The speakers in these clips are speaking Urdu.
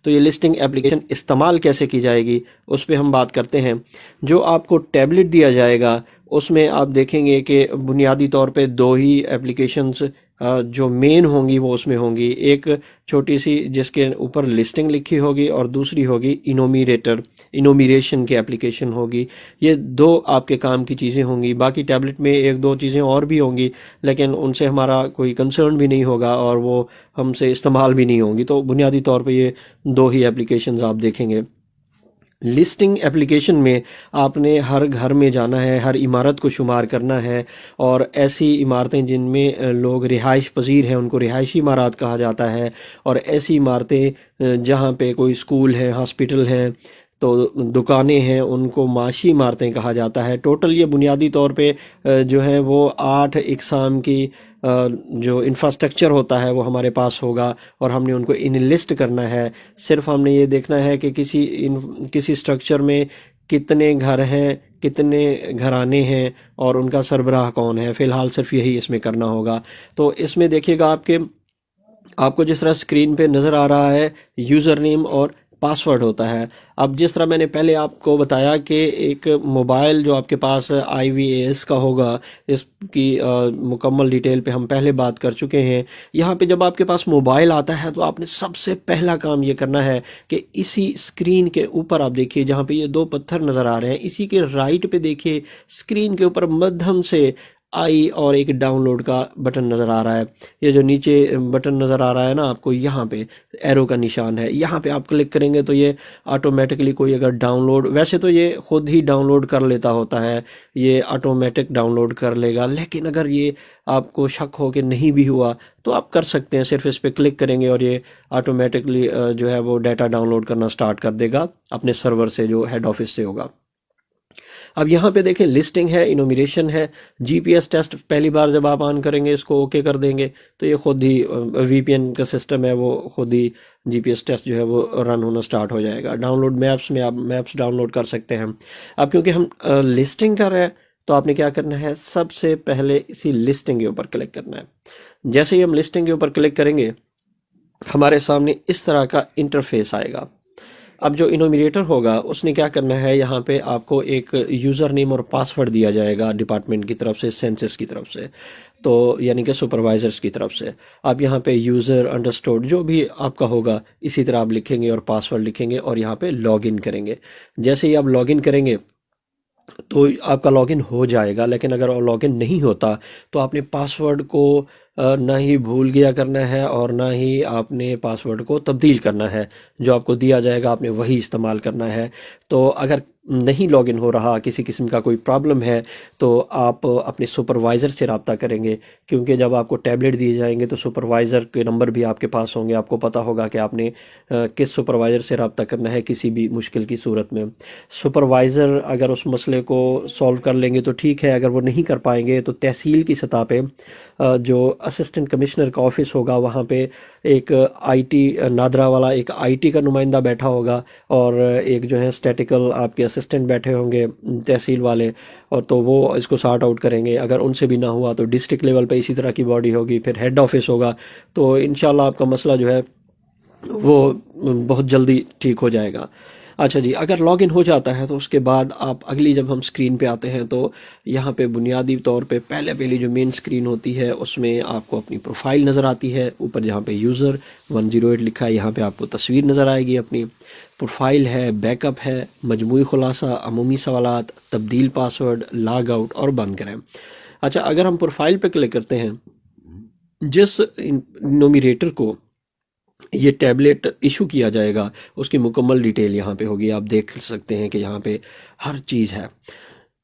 تو یہ لسٹنگ اپلیکیشن استعمال کیسے کی جائے گی اس پہ ہم بات کرتے ہیں۔ جو آپ کو ٹیبلٹ دیا جائے گا اس میں آپ دیکھیں گے کہ بنیادی طور پہ دو ہی اپلیکیشنز جو مین ہوں گی وہ اس میں ہوں گی، ایک چھوٹی سی جس کے اوپر لسٹنگ لکھی ہوگی اور دوسری ہوگی انومیریشن کی اپلیکیشن ہوگی۔ یہ دو آپ کے کام کی چیزیں ہوں گی، باقی ٹیبلٹ میں ایک دو چیزیں اور بھی ہوں گی لیکن ان سے ہمارا کوئی کنسرن بھی نہیں ہوگا اور وہ ہم سے استعمال بھی نہیں ہوں گی۔ تو بنیادی طور پہ یہ دو ہی اپلیکیشنز آپ دیکھیں گے۔ لسٹنگ اپلیکیشن میں آپ نے ہر گھر میں جانا ہے، ہر عمارت کو شمار کرنا ہے، اور ایسی عمارتیں جن میں لوگ رہائش پذیر ہیں ان کو رہائشی عمارات کہا جاتا ہے، اور ایسی عمارتیں جہاں پہ کوئی اسکول ہے، ہاسپٹل ہیں، تو دکانیں ہیں، ان کو معاشی عمارتیں کہا جاتا ہے۔ ٹوٹل یہ بنیادی طور پہ جو ہے وہ 8 اقسام کی جو انفراسٹرکچر ہوتا ہے وہ ہمارے پاس ہوگا، اور ہم نے ان کو انلسٹ کرنا ہے۔ صرف ہم نے یہ دیکھنا ہے کہ کسی اسٹرکچر میں کتنے گھر ہیں، کتنے گھرانے ہیں اور ان کا سربراہ کون ہے، فی الحال صرف یہی اس میں کرنا ہوگا۔ تو اس میں دیکھیے گا آپ کو جس طرح اسکرین پہ نظر آ رہا ہے یوزر نیم اور پاسورڈ ہوتا ہے۔ اب جس طرح میں نے پہلے آپ کو بتایا کہ ایک موبائل جو آپ کے پاس IVAS کا ہوگا، اس کی مکمل ڈیٹیل پہ ہم پہلے بات کر چکے ہیں۔ یہاں پہ جب آپ کے پاس موبائل آتا ہے تو آپ نے سب سے پہلا کام یہ کرنا ہے کہ اسی اسکرین کے اوپر آپ دیکھیے جہاں پہ یہ 2 پتھر نظر آ رہے ہیں، اسی کے رائٹ پہ دیکھیے اسکرین کے اوپر مدھم سے اور ایک ڈاؤن لوڈ کا بٹن نظر آ رہا ہے۔ یہ جو نیچے بٹن نظر آ رہا ہے نا آپ کو، یہاں پہ ایرو کا نشان ہے، یہاں پہ آپ کلک کریں گے تو یہ آٹومیٹکلی کوئی اگر ڈاؤن لوڈ، ویسے تو یہ خود ہی ڈاؤن لوڈ کر لیتا ہوتا ہے، یہ آٹومیٹک ڈاؤن لوڈ کر لے گا، لیکن اگر یہ آپ کو شک ہو کہ نہیں بھی ہوا تو آپ کر سکتے ہیں، صرف اس پہ کلک کریں گے اور یہ آٹومیٹکلی جو ہے وہ ڈیٹا ڈاؤن لوڈ کرنا سٹارٹ کر دے گا اپنے سرور سے جو ہیڈ آفس سے ہوگا۔ اب یہاں پہ دیکھیں لسٹنگ ہے، انومیریشن ہے، GPS ٹیسٹ پہلی بار جب آپ آن کریں گے، اس کو اوکے کر دیں گے تو یہ خود ہی VPN کا سسٹم ہے، وہ خود ہی GPS ٹیسٹ جو ہے وہ رن ہونا سٹارٹ ہو جائے گا۔ ڈاؤن لوڈ میپس میں آپ میپس ڈاؤن لوڈ کر سکتے ہیں۔ اب کیونکہ ہم لسٹنگ کر رہے ہیں تو آپ نے کیا کرنا ہے، سب سے پہلے اسی لسٹنگ کے اوپر کلک کرنا ہے۔ جیسے ہی ہم لسٹنگ کے اوپر کلک کریں گے ہمارے سامنے اس طرح کا انٹرفیس آئے گا۔ اب جو انومریٹر ہوگا اس نے کیا کرنا ہے، یہاں پہ آپ کو ایک یوزر نیم اور پاسورڈ دیا جائے گا ڈپارٹمنٹ کی طرف سے، سینسس کی طرف سے، تو یعنی کہ سپروائزرز کی طرف سے۔ آپ یہاں پہ یوزر انڈرسٹوڈ جو بھی آپ کا ہوگا اسی طرح آپ لکھیں گے اور پاسورڈ لکھیں گے اور یہاں پہ لاگ ان کریں گے۔ جیسے ہی آپ لاگ ان کریں گے تو آپ کا لاگ ان ہو جائے گا، لیکن اگر لاگ ان نہیں ہوتا تو آپ نے پاسورڈ کو نہ ہی بھول گیا کرنا ہے اور نہ ہی آپ نے پاسورڈ کو تبدیل کرنا ہے، جو آپ کو دیا جائے گا آپ نے وہی استعمال کرنا ہے۔ تو اگر نہیں لاگ ان ہو رہا، کسی قسم کا کوئی پرابلم ہے تو آپ اپنے سپروائزر سے رابطہ کریں گے، کیونکہ جب آپ کو ٹیبلٹ دیے جائیں گے تو سپروائزر کے نمبر بھی آپ کے پاس ہوں گے، آپ کو پتہ ہوگا کہ آپ نے کس سپروائزر سے رابطہ کرنا ہے کسی بھی مشکل کی صورت میں۔ سپروائزر اگر اس مسئلے کو سولو کر لیں گے تو ٹھیک ہے، اگر وہ نہیں کر پائیں گے تو تحصیل کی سطح پہ جو اسسٹنٹ کمشنر کا آفس ہوگا وہاں پہ ایک نادرا والا ایک IT کا نمائندہ بیٹھا ہوگا، اور ایک جو ہے اسٹیٹیکل آپ کے اسسٹنٹ بیٹھے ہوں گے تحصیل والے، اور تو وہ اس کو سارٹ آؤٹ کریں گے۔ اگر ان سے بھی نہ ہوا تو ڈسٹرکٹ لیول پہ اسی طرح کی باڈی ہوگی، پھر ہیڈ آفس ہوگا، تو انشاءاللہ آپ کا مسئلہ جو ہے وہ بہت جلدی ٹھیک ہو جائے گا۔ اچھا جی، اگر لاگ ان ہو جاتا ہے تو اس کے بعد آپ اگلی جب ہم اسکرین پہ آتے ہیں تو یہاں پہ بنیادی طور پہ پہلی جو مین اسکرین ہوتی ہے اس میں آپ کو اپنی پروفائل نظر آتی ہے، اوپر جہاں پہ یوزر 108 لکھا ہے یہاں پہ آپ کو تصویر نظر آئے گی اپنی، پروفائل ہے، بیک اپ ہے، مجموعی خلاصہ، عمومی سوالات، تبدیل پاسورڈ، لاگ آؤٹ اور بند کریں۔ اچھا، اگر ہم پروفائل پہ کلک کرتے ہیں، جس نومریٹر کو یہ ٹیبلٹ ایشو کیا جائے گا اس کی مکمل ڈیٹیل یہاں پہ ہوگی، آپ دیکھ سکتے ہیں کہ یہاں پہ ہر چیز ہے۔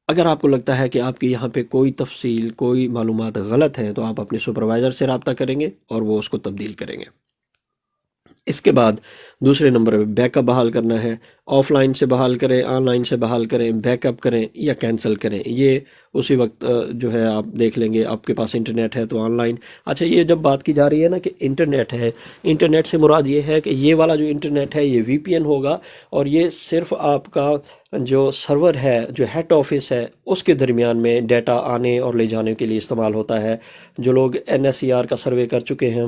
اگر آپ کو لگتا ہے کہ آپ کی یہاں پہ کوئی تفصیل، کوئی معلومات غلط ہیں تو آپ اپنے سپروائزر سے رابطہ کریں گے اور وہ اس کو تبدیل کریں گے۔ اس کے بعد دوسرے نمبر پہ بیک اپ بحال کرنا ہے، آف لائن سے بحال کریں، آن لائن سے بحال کریں، بیک اپ کریں یا کینسل کریں، یہ اسی وقت جو ہے آپ دیکھ لیں گے۔ آپ کے پاس انٹرنیٹ ہے تو آن لائن۔ اچھا، یہ جب بات کی جا رہی ہے نا کہ انٹرنیٹ ہے، انٹرنیٹ سے مراد یہ ہے کہ یہ والا جو انٹرنیٹ ہے یہ وی پی این ہوگا، اور یہ صرف آپ کا جو سرور ہے، جو ہیڈ آفس ہے، اس کے درمیان میں ڈیٹا آنے اور لے جانے کے لیے استعمال ہوتا ہے۔ جو لوگ NSER کا سروے کر چکے ہیں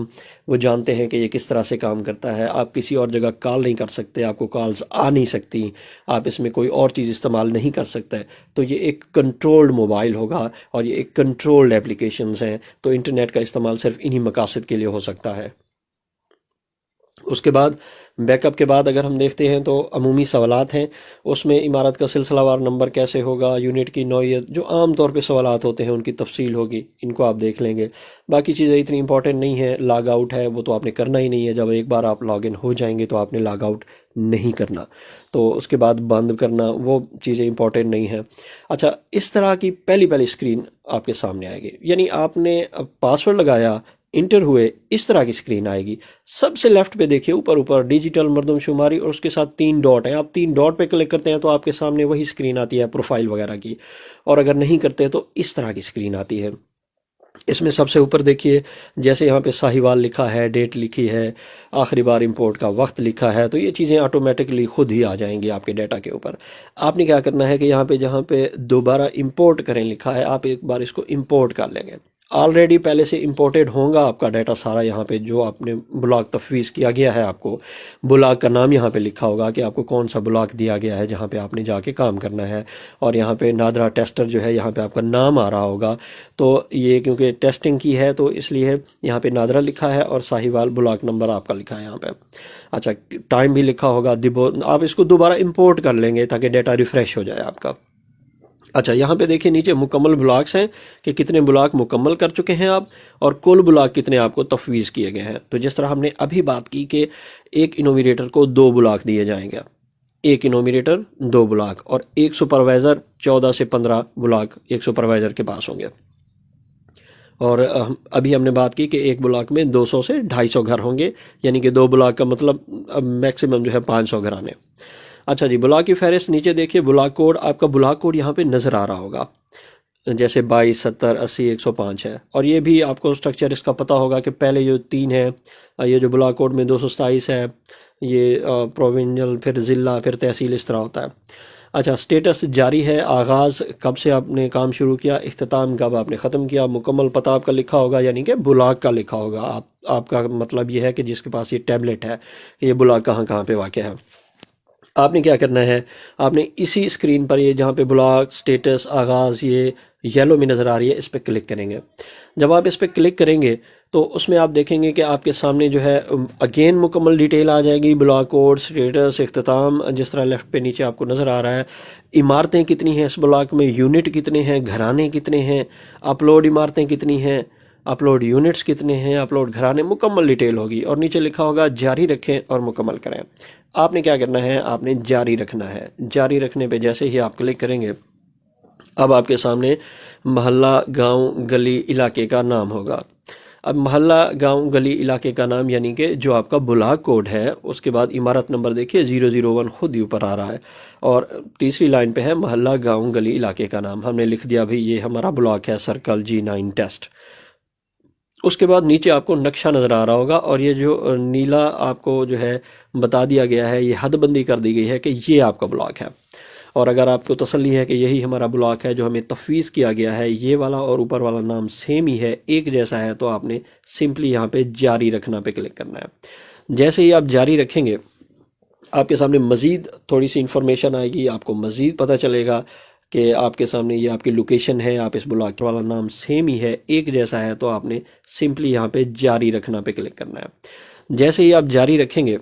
وہ جانتے ہیں کہ یہ کس طرح سے کام کرتا ہے۔ آپ کسی اور جگہ کال نہیں کر سکتے، آپ کو کالز آ نہیں سکتی، آپ اس میں کوئی اور چیز استعمال نہیں کر سکتے۔ تو یہ ایک کنٹرولڈ موبائل ہوگا اور یہ ایک کنٹرولڈ اپلیکیشنز ہیں، تو انٹرنیٹ کا استعمال صرف انہی مقاصد کے لیے ہو سکتا ہے۔ اس کے بعد بیک اپ کے بعد اگر ہم دیکھتے ہیں تو عمومی سوالات ہیں، اس میں عمارت کا سلسلہ وار نمبر کیسے ہوگا، یونٹ کی نوعیت، جو عام طور پہ سوالات ہوتے ہیں ان کی تفصیل ہوگی، ان کو آپ دیکھ لیں گے۔ باقی چیزیں اتنی امپورٹنٹ نہیں ہیں۔ لاگ آؤٹ ہے وہ تو آپ نے کرنا ہی نہیں ہے، جب ایک بار آپ لاگ ان ہو جائیں گے تو آپ نے لاگ آؤٹ نہیں کرنا، تو اس کے بعد بند کرنا وہ چیزیں امپورٹنٹ نہیں ہیں۔ اچھا، اس طرح کی پہلی سکرین آپ کے سامنے آئے گی، یعنی آپ نے پاسورڈ لگایا، انٹر ہوئے، اس طرح کی سکرین آئے گی۔ سب سے لیفٹ پہ دیکھیے، اوپر ڈیجیٹل مردم شماری، اور اس کے ساتھ 3 ڈاٹ ہیں۔ آپ 3 ڈاٹ پہ کلک کرتے ہیں تو آپ کے سامنے وہی سکرین آتی ہے پروفائل وغیرہ کی، اور اگر نہیں کرتے تو اس طرح کی سکرین آتی ہے۔ اس میں سب سے اوپر دیکھیے، جیسے یہاں پہ ساہیوال لکھا ہے، ڈیٹ لکھی ہے، آخری بار امپورٹ کا وقت لکھا ہے، تو یہ چیزیں آٹومیٹکلی خود ہی آ جائیں گی آپ کے ڈیٹا کے اوپر۔ آپ نے کیا کرنا ہے کہ یہاں پہ جہاں پہ دوبارہ امپورٹ کریں لکھا ہے، آپ ایک بار اس کو امپورٹ کر لیں گے۔ آلریڈی پہلے سے امپورٹڈ ہوگا آپ کا ڈیٹا سارا، یہاں پہ جو آپ نے بلاک تفویض کیا گیا ہے، آپ کو بلاک کا نام یہاں پہ لکھا ہوگا کہ آپ کو کون سا بلاک دیا گیا ہے جہاں پہ آپ نے جا کے کام کرنا ہے، اور یہاں پہ نادرا ٹیسٹر جو ہے یہاں پہ آپ کا نام آ رہا ہوگا۔ تو یہ کیونکہ ٹیسٹنگ کی ہے تو اس لیے یہاں پہ نادرا لکھا ہے، اور ساہیوال بلاک نمبر آپ کا لکھا ہے یہاں پہ۔ اچھا، ٹائم بھی لکھا ہوگا۔ آپ اس کو دوبارہ امپورٹ کر لیں گے تاکہ ڈیٹا ریفریش ہو جائے آپ کا۔ اچھا، یہاں پہ دیکھیں نیچے مکمل بلاکس ہیں کہ کتنے بلاک مکمل کر چکے ہیں آپ، اور کل بلاک کتنے آپ کو تفویض کیے گئے ہیں۔ تو جس طرح ہم نے ابھی بات کی کہ ایک انومریٹر کو 2 بلاک دیے جائیں گے، ایک انومریٹر 2 بلاک، اور ایک سپروائزر 14 سے 15 بلاک ایک سپروائزر کے پاس ہوں گے۔ اور ابھی ہم نے بات کی کہ ایک بلاک میں 200 سے 250 گھر ہوں گے، یعنی کہ 2 بلاک کا مطلب میکسیمم جو ہے 500 گھر آنے۔ اچھا جی، بلاک کی فہرست نیچے دیکھیے، بلاک کوڈ، آپ کا بلاک کوڈ یہاں پہ نظر آ رہا ہوگا، جیسے 22 70 80 105 ہے، اور یہ بھی آپ کو سٹرکچر اس کا پتہ ہوگا کہ پہلے جو 3 ہے، یہ جو بلاک کوڈ میں 227 ہے، یہ پروونشل، پھر ضلع، پھر تحصیل، اس طرح ہوتا ہے۔ اچھا، سٹیٹس جاری ہے، آغاز کب سے آپ نے کام شروع کیا، اختتام کب آپ نے ختم کیا، مکمل پتہ آپ کا لکھا ہوگا، یعنی کہ بلاک کا لکھا ہوگا۔ آپ کا مطلب یہ ہے کہ جس کے پاس یہ ٹیبلٹ ہے کہ یہ بلاک کہاں پہ واقع ہے۔ آپ نے کیا کرنا ہے، آپ نے اسی اسکرین پر یہ جہاں پہ بلاک سٹیٹس آغاز یہ یلو میں نظر آ رہی ہے، اس پہ کلک کریں گے۔ جب آپ اس پہ کلک کریں گے تو اس میں آپ دیکھیں گے کہ آپ کے سامنے جو ہے اگین مکمل ڈیٹیل آ جائے گی، بلاک کوڈ، سٹیٹس، اختتام، جس طرح لیفٹ پہ نیچے آپ کو نظر آ رہا ہے، عمارتیں کتنی ہیں اس بلاک میں، یونٹ کتنے ہیں، گھرانے کتنے ہیں، اپلوڈ عمارتیں کتنی ہیں، اپلوڈ یونٹس کتنے ہیں، اپلوڈ گھرانے، مکمل ڈیٹیل ہوگی، اور نیچے لکھا ہوگا جاری رکھیں اور مکمل کریں۔ آپ نے کیا کرنا ہے، آپ نے جاری رکھنا ہے۔ جاری رکھنے پہ جیسے ہی آپ کلک کریں گے، اب آپ کے سامنے محلہ، گاؤں، گلی، علاقے کا نام ہوگا۔ اب محلہ، گاؤں، گلی، علاقے کا نام یعنی کہ جو آپ کا بلاک کوڈ ہے، اس کے بعد عمارت نمبر دیکھیے 001 خود ہی اوپر آ رہا ہے، اور تیسری لائن پہ ہے محلہ، گاؤں، گلی، علاقے کا نام۔ ہم نے لکھ دیا بھائی یہ ہمارا بلاک ہے سرکل G9 ٹیسٹ۔ اس کے بعد نیچے آپ کو نقشہ نظر آ رہا ہوگا، اور یہ جو نیلا آپ کو جو ہے بتا دیا گیا ہے، یہ حد بندی کر دی گئی ہے کہ یہ آپ کا بلاک ہے۔ اور اگر آپ کو تسلی ہے کہ یہی ہمارا بلاک ہے جو ہمیں تفویض کیا گیا ہے، یہ والا اور اوپر والا نام سیم ہی ہے، ایک جیسا ہے، تو آپ نے سمپلی یہاں پہ جاری رکھنا پہ کلک کرنا ہے۔ جیسے ہی آپ جاری رکھیں گے، آپ کے سامنے مزید تھوڑی سی انفارمیشن آئے گی، آپ کو مزید پتہ چلے گا کہ آپ کے سامنے یہ آپ کی لوکیشن ہے، آپ اس بلاک والا نام سیم ہی ہے، ایک جیسا ہے، تو آپ نے سمپلی یہاں پہ جاری رکھنا پہ کلک کرنا ہے۔ جیسے ہی آپ جاری رکھیں گے،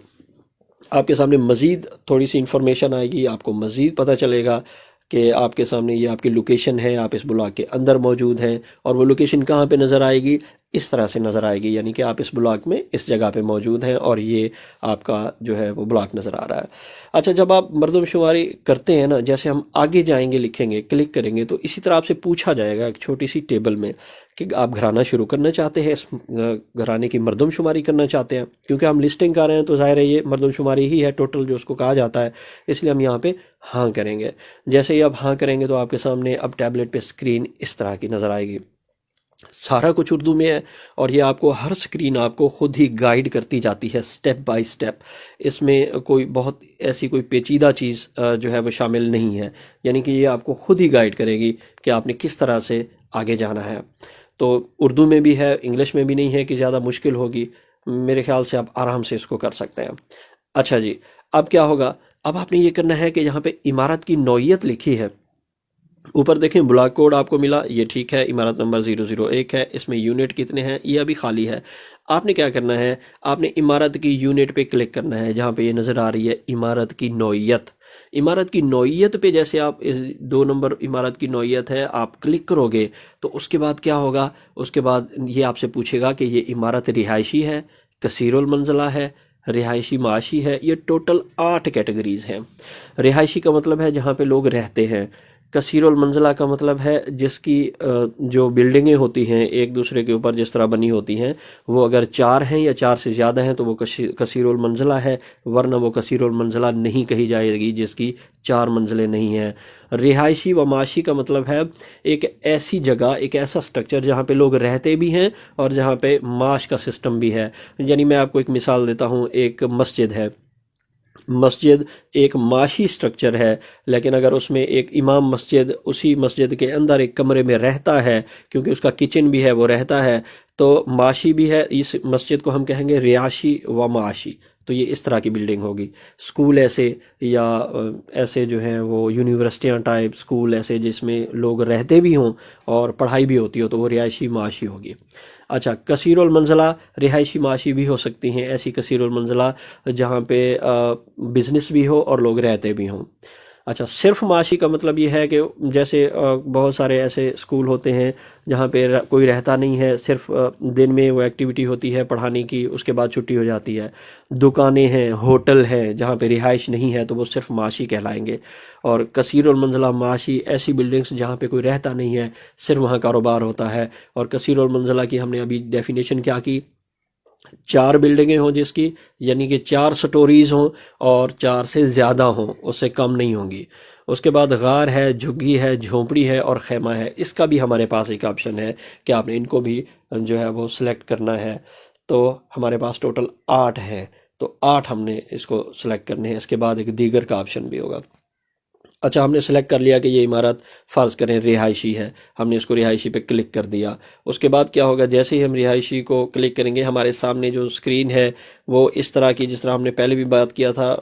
آپ کے سامنے مزید تھوڑی سی انفارمیشن آئے گی، آپ کو مزید پتہ چلے گا کہ آپ کے سامنے یہ آپ کی لوکیشن ہے، آپ اس بلاک کے اندر موجود ہیں، اور وہ لوکیشن کہاں پہ نظر آئے گی، اس طرح سے نظر آئے گی، یعنی کہ آپ اس بلاک میں اس جگہ پہ موجود ہیں اور یہ آپ کا جو ہے وہ بلاک نظر آ رہا ہے۔ اچھا، جب آپ مردم شماری کرتے ہیں نا، جیسے ہم آگے جائیں گے، لکھیں گے، کلک کریں گے، تو اسی طرح آپ سے پوچھا جائے گا ایک چھوٹی سی ٹیبل میں کہ آپ گھرانہ شروع کرنا چاہتے ہیں، اس گھرانے کی مردم شماری کرنا چاہتے ہیں، کیونکہ ہم لسٹنگ کر رہے ہیں تو ظاہر ہے یہ مردم شماری ہی ہے ٹوٹل جو اس کو کہا جاتا ہے، اس لیے ہم یہاں پہ ہاں کریں گے۔ جیسے ہی آپ ہاں کریں گے تو آپ کے سامنے اب ٹیبلٹ پہ اسکرین اس طرح کی نظر آئے گی، سارا کچھ اردو میں ہے، اور یہ آپ کو ہر سکرین آپ کو خود ہی گائیڈ کرتی جاتی ہے سٹیپ بائی سٹیپ۔ اس میں کوئی بہت ایسی کوئی پیچیدہ چیز جو ہے وہ شامل نہیں ہے، یعنی کہ یہ آپ کو خود ہی گائیڈ کرے گی کہ آپ نے کس طرح سے آگے جانا ہے۔ تو اردو میں بھی ہے، انگلش میں بھی نہیں ہے کہ زیادہ مشکل ہوگی، میرے خیال سے آپ آرام سے اس کو کر سکتے ہیں۔ اچھا جی، اب کیا ہوگا؟ اب آپ نے یہ کرنا ہے کہ یہاں پہ عمارت کی نوعیت لکھی ہے، اوپر دیکھیں بلاک کوڈ آپ کو ملا، یہ ٹھیک ہے، عمارت نمبر 001 ہے، اس میں یونٹ کتنے ہیں یہ ابھی خالی ہے۔ آپ نے کیا کرنا ہے؟ آپ نے عمارت کی یونٹ پہ کلک کرنا ہے، جہاں پہ یہ نظر آ رہی ہے عمارت کی نوعیت۔ عمارت کی نوعیت پہ جیسے آپ 2 نمبر عمارت کی نوعیت ہے آپ کلک کرو گے تو اس کے بعد کیا ہوگا؟ اس کے بعد یہ آپ سے پوچھے گا کہ یہ عمارت رہائشی ہے، کثیر المنزلہ ہے، رہائشی معاشی ہے۔ یہ ٹوٹل 8 کیٹیگریز ہیں۔ رہائشی کا مطلب ہے جہاں پہ لوگ رہتے ہیں، کثیر المنزلہ کا مطلب ہے جس کی جو بلڈنگیں ہوتی ہیں ایک دوسرے کے اوپر جس طرح بنی ہوتی ہیں، وہ اگر 4 ہیں یا 4 سے زیادہ ہیں تو وہ کثیر المنزلہ ہے، ورنہ وہ کثیر المنزلہ نہیں کہی جائے گی جس کی 4 منزلیں نہیں ہیں۔ رہائشی و معاشی کا مطلب ہے ایک ایسی جگہ، ایک ایسا سٹرکچر جہاں پہ لوگ رہتے بھی ہیں اور جہاں پہ معاش کا سسٹم بھی ہے۔ یعنی میں آپ کو ایک مثال دیتا ہوں، ایک مسجد ہے، مسجد ایک معاشی سٹرکچر ہے، لیکن اگر اس میں ایک امام مسجد اسی مسجد کے اندر ایک کمرے میں رہتا ہے، کیونکہ اس کا کچن بھی ہے، وہ رہتا ہے، تو معاشی بھی ہے۔ اس مسجد کو ہم کہیں گے رہائشی و معاشی۔ تو یہ اس طرح کی بلڈنگ ہوگی۔ سکول ایسے، یا ایسے جو ہیں وہ یونیورسٹیاں ٹائپ سکول ایسے جس میں لوگ رہتے بھی ہوں اور پڑھائی بھی ہوتی ہو، تو وہ رہائشی معاشی ہوگی۔ اچھا، کثیر المنزلہ رہائشی معاشی بھی ہو سکتی ہیں، ایسی کثیر المنزلہ جہاں پہ بزنس بھی ہو اور لوگ رہتے بھی ہوں۔ اچھا، صرف معاشی کا مطلب یہ ہے کہ جیسے بہت سارے ایسے اسکول ہوتے ہیں جہاں پہ کوئی رہتا نہیں ہے، صرف دن میں وہ ایکٹیویٹی ہوتی ہے پڑھانے کی، اس کے بعد چھٹی ہو جاتی ہے۔ دکانیں ہیں، ہوٹل ہیں، جہاں پہ رہائش نہیں ہے تو وہ صرف معاشی کہلائیں گے۔ اور کثیر المنزلہ معاشی ایسی بلڈنگز جہاں پہ کوئی رہتا نہیں ہے، صرف وہاں کاروبار ہوتا ہے۔ اور کثیر المنزلہ کی ہم نے ابھی ڈیفینیشن کیا کی؟ 4 بلڈنگیں ہوں جس کی، یعنی کہ 4 سٹوریز ہوں اور 4 سے زیادہ ہوں، اس سے کم نہیں ہوں گی۔ اس کے بعد غار ہے، جھگی ہے، جھونپڑی ہے اور خیمہ ہے۔ اس کا بھی ہمارے پاس ایک آپشن ہے کہ آپ نے ان کو بھی جو ہے وہ سلیکٹ کرنا ہے۔ تو ہمارے پاس ٹوٹل 8 ہے، تو 8 ہم نے اس کو سلیکٹ کرنے ہیں۔ اس کے بعد ایک دیگر کا آپشن بھی ہوگا۔ اچھا، ہم نے سلیکٹ کر لیا کہ یہ عمارت فرض کریں رہائشی ہے، ہم نے اس کو رہائشی پہ کلک کر دیا۔ اس کے بعد کیا ہوگا؟ جیسے ہی ہم رہائشی کو کلک کریں گے، ہمارے سامنے جو سکرین ہے وہ اس طرح کی جس طرح ہم نے پہلے بھی بات کیا تھا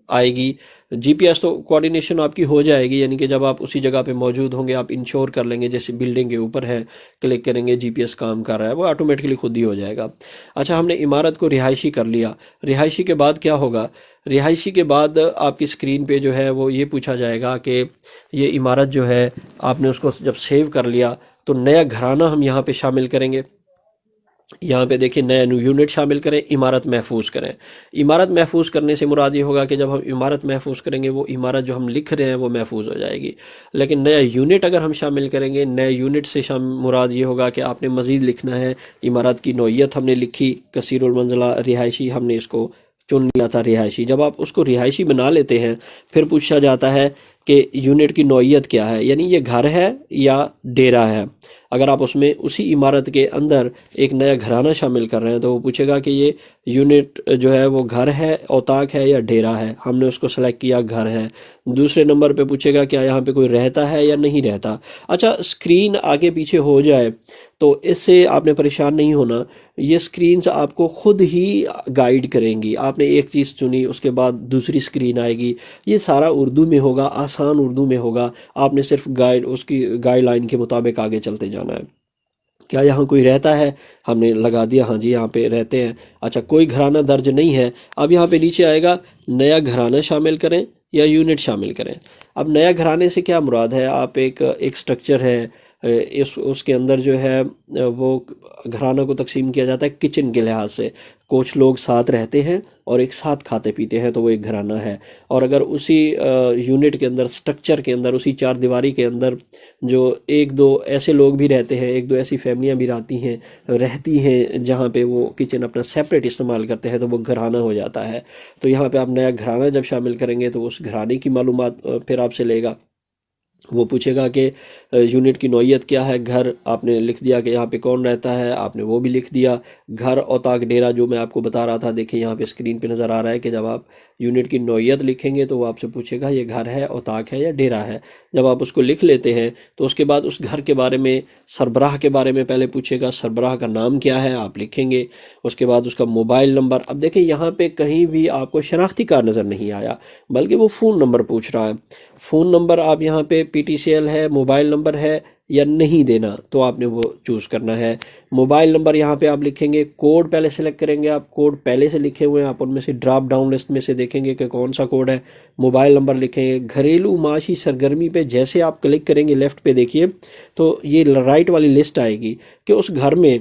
آئے گی۔ جی پی ایس تو کوارڈینیشن آپ کی ہو جائے گی، یعنی کہ جب آپ اسی جگہ پہ موجود ہوں گے آپ انشور کر لیں گے، جیسے بلڈنگ کے اوپر ہے، کلک کریں گے، جی پی ایس کام کر رہا ہے، وہ آٹومیٹکلی خود ہی ہو جائے گا۔ اچھا، ہم نے عمارت کو رہائشی کر لیا۔ رہائشی کے بعد کیا ہوگا؟ رہائشی کے بعد آپ کی سکرین پہ جو ہے وہ یہ پوچھا جائے گا کہ یہ عمارت جو ہے آپ نے اس کو جب سیو کر لیا تو نیا گھرانہ ہم یہاں پہ شامل کریں گے۔ یہاں پہ دیکھیں، نیا یونٹ شامل کریں، عمارت محفوظ کریں۔ عمارت محفوظ کرنے سے مراد یہ ہوگا کہ جب ہم عمارت محفوظ کریں گے وہ عمارت جو ہم لکھ رہے ہیں وہ محفوظ ہو جائے گی، لیکن نیا یونٹ اگر ہم شامل کریں گے، نئے یونٹ سے مراد یہ ہوگا کہ آپ نے مزید لکھنا ہے۔ عمارت کی نوعیت ہم نے لکھی کثیر المنزلہ رہائشی، ہم نے اس کو چن لیا تھا رہائشی۔ جب آپ اس کو رہائشی بنا لیتے ہیں پھر پوچھا جاتا ہے کہ یونٹ کی نوعیت کیا ہے، یعنی یہ گھر ہے یا ڈیرا ہے۔ اگر آپ اس میں اسی عمارت کے اندر ایک نیا گھرانہ شامل کر رہے ہیں تو وہ پوچھے گا کہ یہ یونٹ جو ہے وہ گھر ہے، اوطاق ہے یا ڈیرا ہے۔ ہم نے اس کو سلیکٹ کیا گھر ہے۔ دوسرے نمبر پہ پوچھے گا کیا یہاں پہ کوئی رہتا ہے یا نہیں رہتا۔ اچھا، سکرین آگے پیچھے ہو جائے تو اس سے آپ نے پریشان نہیں ہونا، یہ سکرینز آپ کو خود ہی گائیڈ کریں گی۔ آپ نے ایک چیز چنی، اس کے بعد دوسری سکرین آئے گی، یہ سارا اردو میں ہوگا، آسان اردو میں ہوگا۔ آپ نے صرف اس کی گائیڈ لائن کے مطابق آگے چلتے جانا ہے۔ کیا یہاں کوئی رہتا ہے؟ ہم نے لگا دیا ہاں جی یہاں پہ رہتے ہیں۔ اچھا، کوئی گھرانہ درج نہیں ہے، اب یہاں پہ نیچے آئے گا نیا گھرانہ شامل کریں یا یونٹ شامل کریں۔ اب نیا گھرانے سے کیا مراد ہے؟ آپ ایک سٹرکچر ہے اس کے اندر جو ہے وہ گھرانہ کو تقسیم کیا جاتا ہے کچن کے لحاظ سے. کچھ لوگ ساتھ رہتے ہیں اور ایک ساتھ کھاتے پیتے ہیں تو وہ ایک گھرانہ ہے. اور اگر اسی یونٹ کے اندر، سٹرکچر کے اندر، اسی چار دیواری کے اندر جو ایک دو ایسے لوگ بھی رہتے ہیں، ایک دو ایسی فیملیاں بھی رہتی ہیں جہاں پہ وہ کچن اپنا سیپریٹ استعمال کرتے ہیں تو وہ گھرانہ ہو جاتا ہے. تو یہاں پہ آپ نیا گھرانہ جب شامل کریں گے تو اس گھرانے کی معلومات پھر آپ سے لے گا. وہ پوچھے گا کہ یونٹ کی نوعیت کیا ہے. گھر آپ نے لکھ دیا کہ یہاں پہ کون رہتا ہے، آپ نے وہ بھی لکھ دیا. گھر، اوطاق، ڈیرا جو میں آپ کو بتا رہا تھا، دیکھیں یہاں پہ اسکرین پہ نظر آ رہا ہے کہ جب آپ یونٹ کی نوعیت لکھیں گے تو وہ آپ سے پوچھے گا یہ گھر ہے، اوطاق ہے یا ڈیرا ہے. جب آپ اس کو لکھ لیتے ہیں تو اس کے بعد اس گھر کے بارے میں، سربراہ کے بارے میں پہلے پوچھے گا. سربراہ کا نام کیا ہے آپ لکھیں گے. اس کے بعد اس کا موبائل نمبر. اب دیکھیں یہاں پہ کہیں بھی آپ کو شناختی کارڈ نظر نہیں آیا بلکہ وہ فون نمبر پوچھ رہا ہے. فون نمبر آپ یہاں پہ پی ٹی سی ایل ہے، موبائل نمبر ہے یا نہیں دینا تو آپ نے وہ چوز کرنا ہے. موبائل نمبر یہاں پہ آپ لکھیں گے. کوڈ پہلے سلیکٹ کریں گے. آپ کوڈ پہلے سے لکھے ہوئے ہیں، آپ ان میں سے ڈراپ ڈاؤن لسٹ میں سے دیکھیں گے کہ کون سا کوڈ ہے. موبائل نمبر لکھیں گے. گھریلو معاشی سرگرمی پہ جیسے آپ کلک کریں گے لیفٹ پہ دیکھیے تو یہ رائٹ والی لسٹ آئے گی کہ اس گھر میں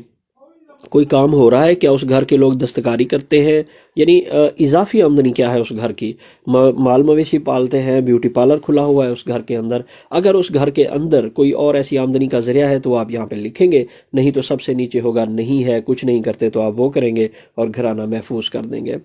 کوئی کام ہو رہا ہے کیا، اس گھر کے لوگ دستکاری کرتے ہیں، یعنی اضافی آمدنی کیا ہے اس گھر کی. مال مویشی پالتے ہیں، بیوٹی پارلر کھلا ہوا ہے اس گھر کے اندر. اگر اس گھر کے اندر کوئی اور ایسی آمدنی کا ذریعہ ہے تو آپ یہاں پہ لکھیں گے. نہیں تو سب سے نیچے ہوگا نہیں ہے، کچھ نہیں کرتے تو آپ وہ کریں گے اور گھرانہ محفوظ کر دیں گے.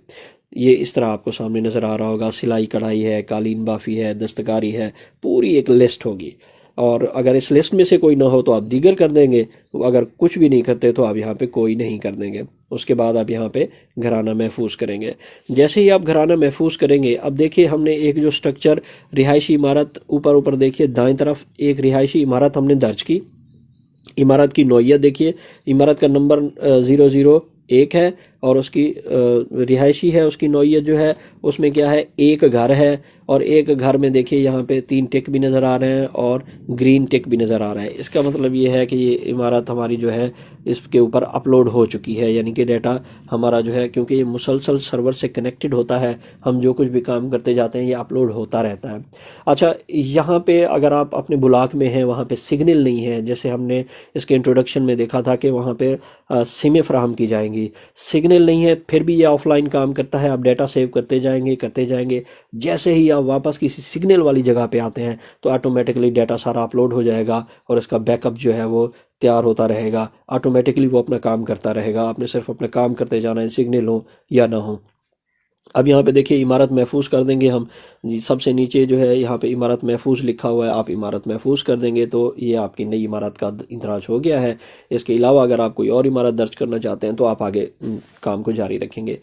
یہ اس طرح آپ کو سامنے نظر آ رہا ہوگا. سلائی کڑھائی ہے، قالین بافی ہے، دستکاری ہے، پوری ایک لسٹ ہوگی. اور اگر اس لسٹ میں سے کوئی نہ ہو تو آپ دیگر کر دیں گے. اگر کچھ بھی نہیں کرتے تو آپ یہاں پہ کوئی نہیں کر دیں گے. اس کے بعد آپ یہاں پہ گھرانہ محفوظ کریں گے. جیسے ہی آپ گھرانہ محفوظ کریں گے، اب دیکھیے ہم نے ایک جو سٹرکچر رہائشی عمارت اوپر دیکھیے دائیں طرف ایک رہائشی عمارت ہم نے درج کی. عمارت کی نوعیت دیکھیے، عمارت کا نمبر 001 ہے اور اس کی رہائشی ہے. اس کی نوعیت جو ہے اس میں کیا ہے، ایک گھر ہے. اور ایک گھر میں دیکھیے یہاں پہ 3 ٹک بھی نظر آ رہے ہیں اور گرین ٹک بھی نظر آ رہا ہے. اس کا مطلب یہ ہے کہ یہ عمارت ہماری جو ہے اس کے اوپر اپلوڈ ہو چکی ہے، یعنی کہ ڈیٹا ہمارا جو ہے، کیونکہ یہ مسلسل سرور سے کنیکٹڈ ہوتا ہے، ہم جو کچھ بھی کام کرتے جاتے ہیں یہ اپلوڈ ہوتا رہتا ہے. اچھا، یہاں پہ اگر آپ اپنے بلاک میں ہیں، وہاں پہ سگنل نہیں ہے، جیسے ہم نے اس کے انٹروڈکشن میں دیکھا تھا کہ وہاں پہ سمیں فراہم کی جائیں گی. سگنل نہیں ہے پھر بھی یہ آف لائن کام کرتا ہے. آپ ڈیٹا سیو کرتے جائیں گے. جیسے ہی آپ واپس کسی سگنل والی جگہ پہ آتے ہیں تو آٹومیٹکلی ڈیٹا سارا اپلوڈ ہو جائے گا اور اس کا بیک اپ جو ہے وہ تیار ہوتا رہے گا. آٹومیٹکلی وہ اپنا کام کرتا رہے گا. آپ نے صرف اپنا کام کرتے جانا ہے، سگنل ہو یا نہ ہو. اب یہاں پہ دیکھیے عمارت محفوظ کر دیں گے ہم. سب سے نیچے جو ہے یہاں پہ عمارت محفوظ لکھا ہوا ہے، آپ عمارت محفوظ کر دیں گے تو یہ آپ کی نئی عمارت کا اندراج ہو گیا ہے. اس کے علاوہ اگر آپ کوئی اور عمارت درج کرنا چاہتے ہیں تو آپ آگے کام کو جاری رکھیں گے.